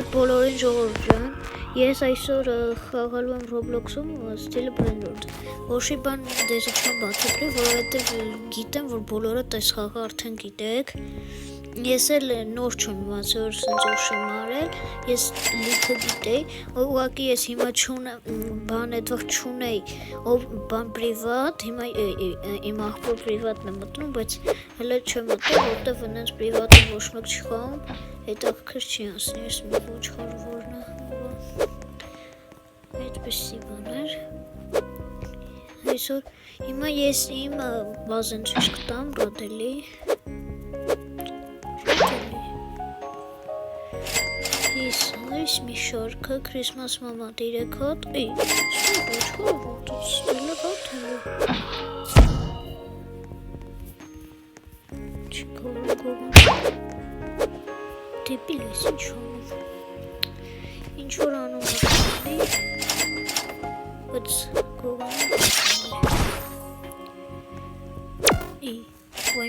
Բոլորին ժողովուրդ ջան, ես այսօր խաղալու եմ Roblox-ում ստիլը Brainrot։ Ոչի բան դեզը չեմ բացատրի, որովհետև գիտեմ, որ բոլորդ այս խաղը արդեն գիտեք։ Ես էլ նոր չեմ իմացել, որ սենց ուշ եմ արել, ես լիքը գիտեի, ուղղակի ես հիմա բան այդվաղ չունեի, բան պրիվատ, հիմա իմ աղբոր պրիվատն եմ մտնում, բայց հələ չեմ մտնում, որտև այնց պրիվատը ոչ մեկ չխաղում, հետաքրքիր չի ասնի, ես մի ոչ խարվորն է, այդպեսի բաներ, այսօր հիմա ես իմ բազեն չիշ կտամ, ռադելի, Այս մի շարքը Christmas Mama 3 հատ, ոչ խորվորդ, ստիլը հատելու Չի կորում գողան Դեպիլ ես ինչ անում Ինչ որ անում բայց գողանը վայ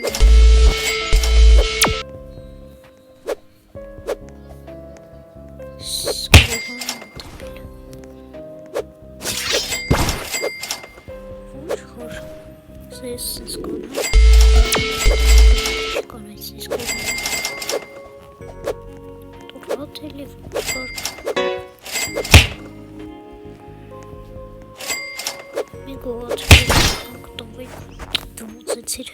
This gonna this gonna Me go out готовый думать теперь.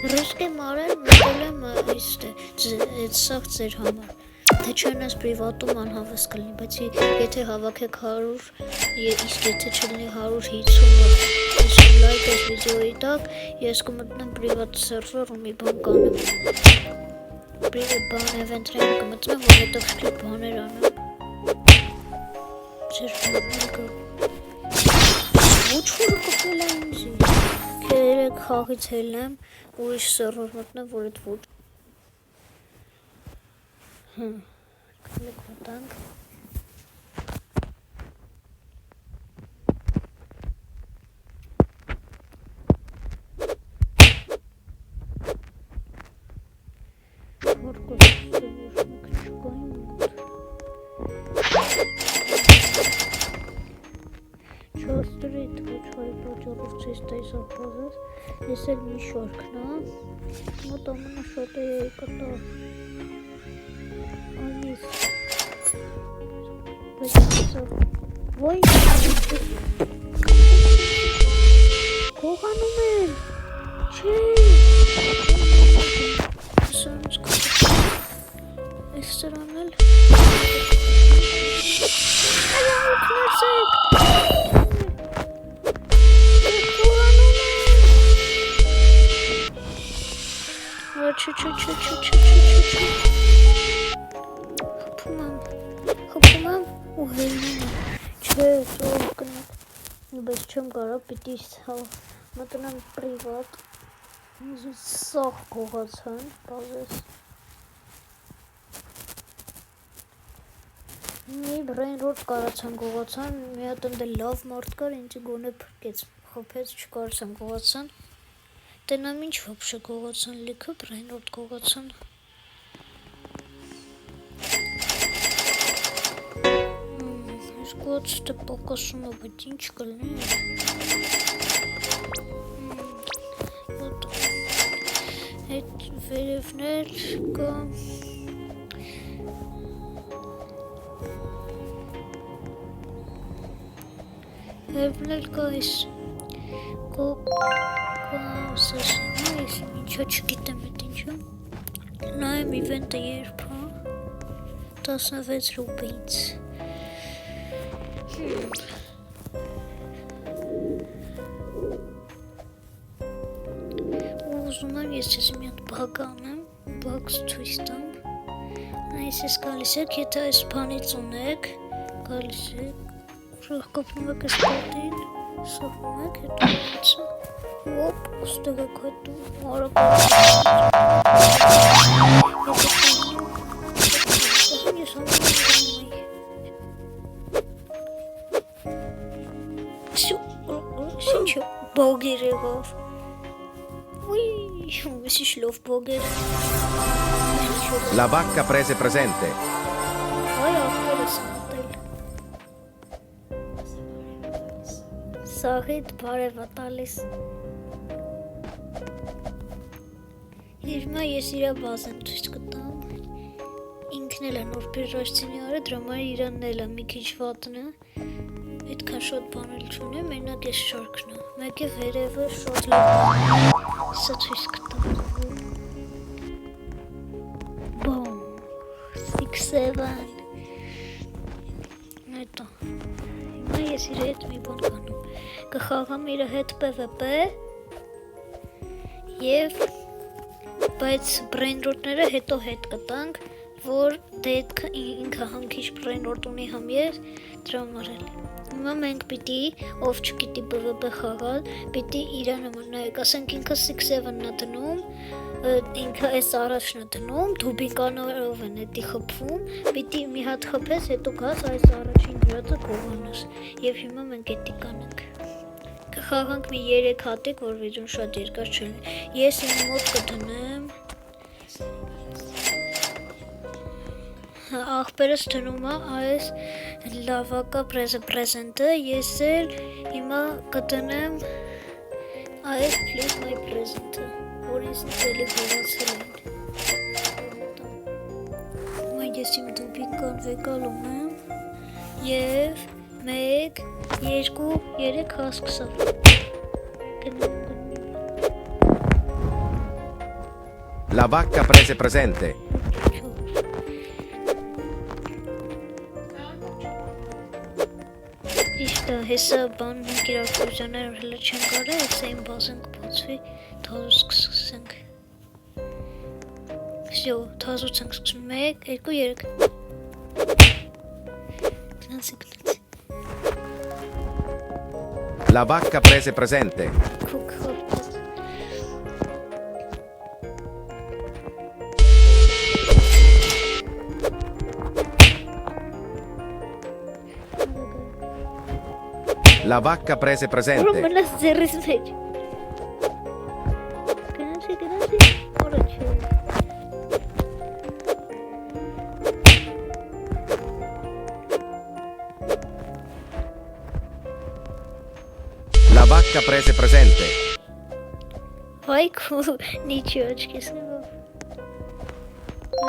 Ռուսկե մարել մտել եմ սաղ ձեր համար, թե չեն ես պրիվատում անհավես կլինի, բայց եթե հավաքեք 100, իսկ եթե չլինի 150 լայք այս վիդեոյի տակ, ես կմտնեմ պրիվատ սերվեր ու մի բան կանեմ, բան էվենտրային կմտնեմ, որ հետաքրքիր բաներ անեմ, ձեր բաները ոչ որը կպել է ինձի, կերեք խաղից հելնեմ, ուրիշ սերվեր մտնեմ, որ էդ ոչ Կլիկ մտանք Որ կոսիստը ոչ մեկ չկային Չաստրիտ ոչ հայ պաճարով ծիս տեսավ բազես Ես էլ մի շարքն մոտ ամենը շատ է կտա Այս Ոյ Կողանում են Չէ Սանց Այս սրանել Խփում եմ ու հելնում եմ Չէ, ծով կնակ Բայց չեմ կարա պիտի մտնեմ պրիվատ Սաղ կողացան բազես Մի Brainrot կարացան կողացան Մի հատ ընդ լավ մարդ կար ինձի գոնե պրկեց Խոպեց չկարացան կողացան Տենամ ինչ վապշը կողացան լիքը Brainrot կողացան Սկոց պոկասում է, բայց ինչ կլնի Այդ վերևներ կա Վերևներ կա այս Ինչա չգիտեմ էդ ինչա Նայեմ իվենտը երբ 16 ռուպեից Ուզում եմ ես ես մի հատ բակ անեմ, բակս ցույց տամ Այս ես գալիս եք, եթե այս բանից ունեք, գալիս եք, ուրախ կապնում եք այս պատին, սխում եք, հետո ոնցը, ոպ, ուստեղ եք հետում, արագ Ինչ բոգեր եղավ։ Ուի, ուսի շլով բոգեր։ La vacca prese presente. Այ ախպերս մտել։ Սաղիդ բարև տալիս։ Հիմա ես իրա բազեմ ցույց կտամ։ Ինքն էլ է նոր պերաժցինի արը, դրա համար իրանն էլ է մի քիչ վատն է։ Այդքան շատ բան էլ չունի, մենակ էս շարքն է։ Մեկ է վերևը շատ լավ։ Սա ցույց կտամ։ Բոմ 6-7 Այդա Հիմա ես իր հետ մի բան կանում Կխաղամ իր հետ PvP Եվ Բայց brain-rot-ները հետո հետ կտանք Որ դե ինքը համ քիչ brain-rot ունի համ ես Դրա համար էլ Հիմա մենք պիտի ով չգիտի PvP խաղալ Պիտի իրա նման նայեք Ասենք ինքը 6-7-ն է դնում Ինքը այս առաջն է դնում, դուբինկաներով են էդի խփվում, պիտի մի հատ խփես, հետո գաս այս առաջին ջրածը կողանաս, և հիմա մենք էդի կանենք։ Կխաղանք մի 3 հատիկ, որ վիդյոն շատ երկար չլինի, ես իմ մոտ կդնեմ, աղբերս դնում է այս լավակա պրեզենտը, ես էլ հիմա կդնեմ այս please my present-ը։ Որ ինձ նպելի հորացել են Մայ ես իմ դուբիկան վեկալում եմ և 1, 2, 3 հասկսավ La vacca prese presente. Իշտ է, հեսա բան մենք իրակորժաները հլը չեն կարը, հեսա իմ բազեն կբացվի Թազուց կսկսենք Всё, թազուց ենք սկսում 1, 2, 3 Գնացի La vacca prese presente. Քուք խորտած La vacca prese Որը presente. մնաս ձերիս մեջ Գնացի, որը չէ La vacca prese presente. Հայքու, նիչի աչքես եղավ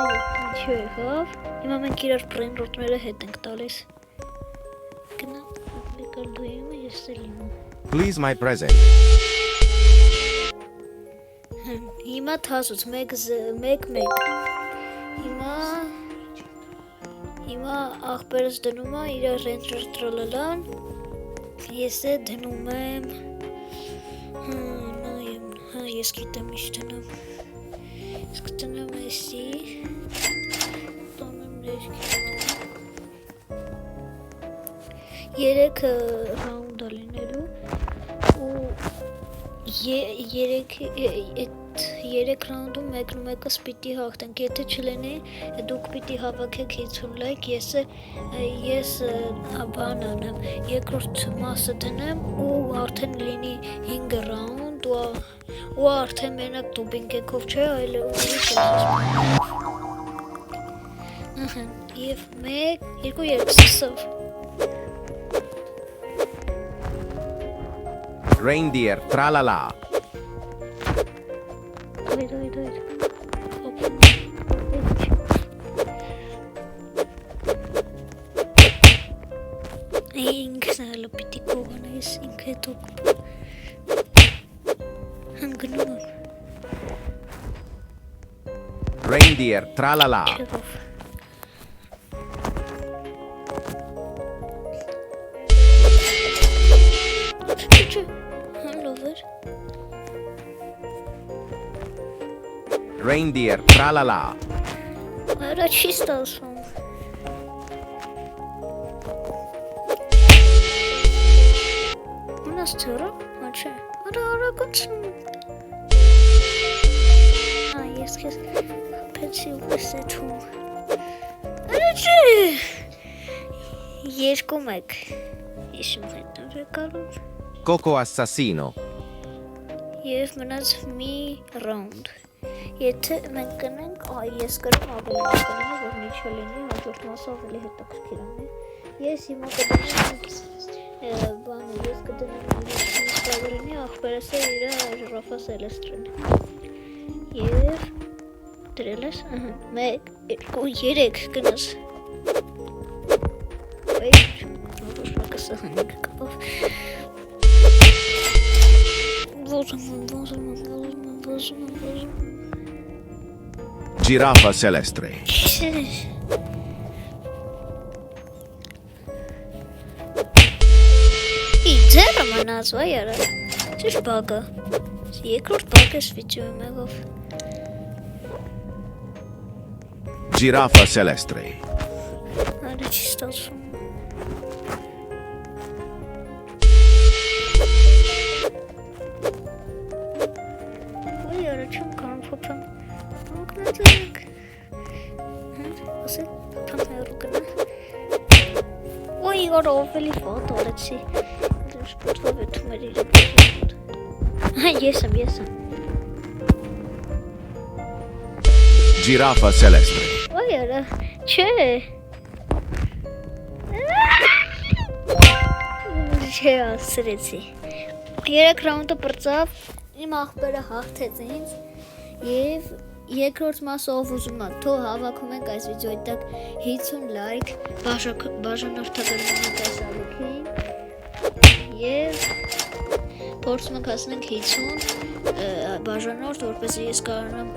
Նիչի եղավ Հիմա մենք իրար brain-rot-ները հետ ենք տալիս Գնա, եկալ դու իմը, ես էլ իմը Please my present. Հիմա թազուց 1 Հիմա աղբերս դնում է իր render տրալալան Ես է դնում եմ Ես գիտեմ ինչ դնեմ Ես կտնեմ էսի Տանեմ ներքի 3 ռաունդ ալինելու ու 3 ռաունդում մեկը սպիտի հաղթենք, եթե չլենի, դուք պիտի հավաքեք 50 լայք, ես բան անեմ, երկրորդ մասը դնեմ ու արդեն լինի 5 ռաունդ ու արդեն մենակ դուբինգեքով չէ, այլ ուրիշ և 1, 2, 3 սկսով Reindeer tralala. Wait. Ինքն էլ պիտի կողանես, ինքը հետո հանգնում Reindeer tralala. չեղով Չէ, լով էր Reindeer tralala. Արա չի ստասում Ունաս ծորա, չէ, արա կոչնում Ես քեզ պեցի ու պեսեթում Արա չէ 2-1 Իշում հետնոր է կարում Coco assassino. Եվ մնաց մի round։ Եթե մենք կնենք, ես կրեմ ավելի կլինի, որ միջը լինի, հաջորդ մասը ավելի հետաքրքիր լինի։ Ես հիմա կդնեմ բանը, ես կդնեմ Spider-Man-ի ախպերս է իր ժիրաֆա Celestre-ն։ Եվ դրել ես, 1, 2, 3 գնաս։ Ոչ մեկը սահանիք կպավ։ Ոզում։ Giraffa Celestre. Ձերը մնաց, վայ արա, ճիշտ բագը, երկրորդ բագը սվիճում եղավ։ Giraffa Celestre. Արա չի ստացվում։ Ոյ արա չեմ կարում փոփեմ, անգնատենք, ասել փոփեմ հեռու գնա։ Ոյ արա ովելի վատ արեցի։ Շպոտվով էթում էր իրեկ։ Հա, ես եմ։ Giraffa Celestre. Ոյ արա, չէ։ Չէ ասրեցի։ 3 ռաունդը պրծավ, իմ ախպերը հաղթեց ինձ և երկրորդ մասը ով ուզում է, թող հավաքում ենք այս վիդեոյի տակ 50 լայք, բաժանորդագրվում ենք այս ալիքին և փորձում ենք հասնենք 50 բաժանորդ, որպեսզի ես կարողանամ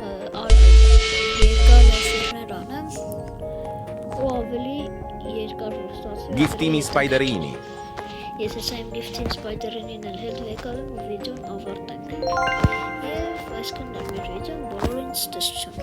երկար լայվներ անեմ ու ավելի երկար որ ստացվի։ Giftimi Spiderini. Ես հեսա իմ գիֆտին Spider-Man-ին էլ հետ եկալ եմ ու վիդեոն ավարտենք։ Եվ այսքանն էր մեր վիդեոն, բոլորին ցտեսություն։